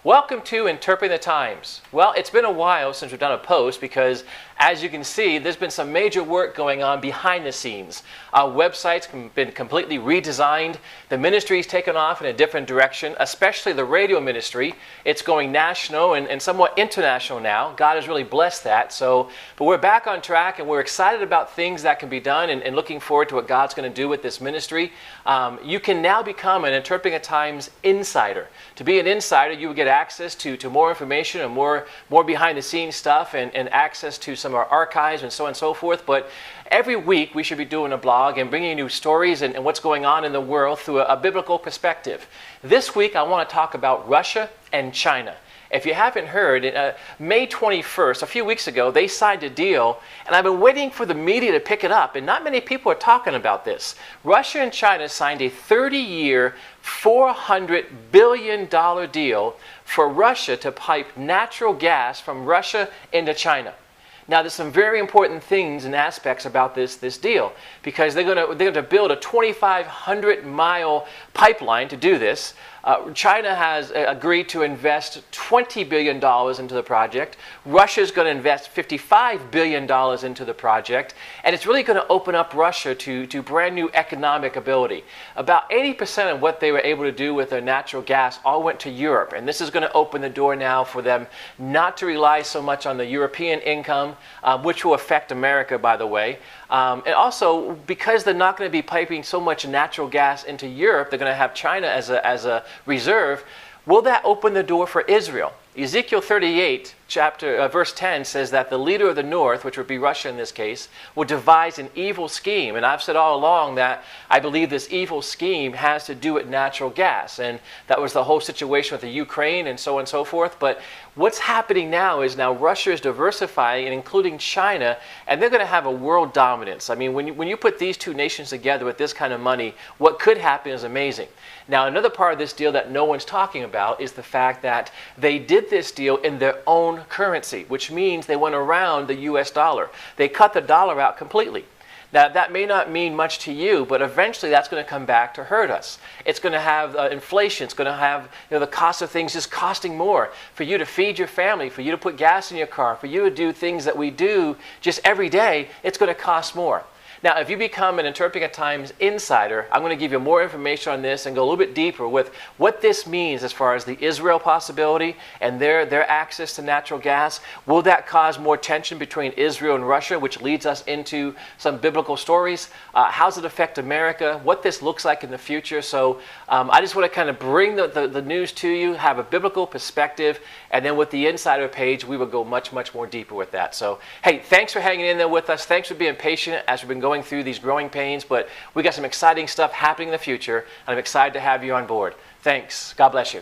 Welcome to Interpreting the Times. Well, it's been a while since we've done a post because, as you can see, there's been some major work going on behind the scenes. Our website's been completely redesigned. The ministry's taken off in a different direction, especially the radio ministry. It's going national and somewhat international now. God has really blessed that. But we're back on track and we're excited about things that can be done and looking forward to what God's going to do with this ministry. You can now become an Interpreting the Times insider. To be an insider, you will get access to more information and more behind the scenes stuff and access to some of our archives and so on and so forth. But every week we should be doing a blog and bringing you stories and what's going on in the world through a biblical perspective. This week I want to talk about Russia and China. If you haven't heard, May 21st, a few weeks ago, they signed a deal, and I've been waiting for the media to pick it up, and not many people are talking about this. Russia and China signed a 30-year, $400 billion deal for Russia to pipe natural gas from Russia into China. Now, there's some very important things and aspects about this deal, because they're going to build a 2,500-mile pipeline to do this. China has agreed to invest $20 billion into the project. Russia is going to invest $55 billion into the project. And it's really going to open up Russia to brand new economic ability. About 80% of what they were able to do with their natural gas all went to Europe. And this is going to open the door now for them not to rely so much on the European income, which will affect America, by the way. And also, because they're not going to be piping so much natural gas into Europe, they're going to have China as a reserve. Will that open the door for Israel? Ezekiel 38, verse 10 says that the leader of the north, which would be Russia in this case, will devise an evil scheme. And I've said all along that I believe this evil scheme has to do with natural gas. And that was the whole situation with the Ukraine and so on and so forth. But what's happening now is Russia is diversifying and including China, and they're going to have a world dominance. I mean, when you put these two nations together with this kind of money, what could happen is amazing. Now, another part of this deal that no one's talking about is the fact that they did this deal in their own currency, which means they went around the US dollar. They cut the dollar out completely. Now, that may not mean much to you, but eventually that's going to come back to hurt us. It's going to have inflation. It's going to have the cost of things just costing more. For you to feed your family, for you to put gas in your car, for you to do things that we do just every day, it's going to cost more. Now, if you become an Interpreting the Times insider, I'm going to give you more information on this and go a little bit deeper with what this means as far as the Israel possibility and their access to natural gas. Will that cause more tension between Israel and Russia, which leads us into some biblical stories? How does it affect America? What this looks like in the future? So I just want to kind of bring the news to you, have a biblical perspective, and then with the insider page, we will go much, much more deeper with that. So, hey, thanks for hanging in there with us. Thanks for being patient as we've been going through these growing pains, but we got some exciting stuff happening in the future, and I'm excited to have you on board. Thanks. God bless you.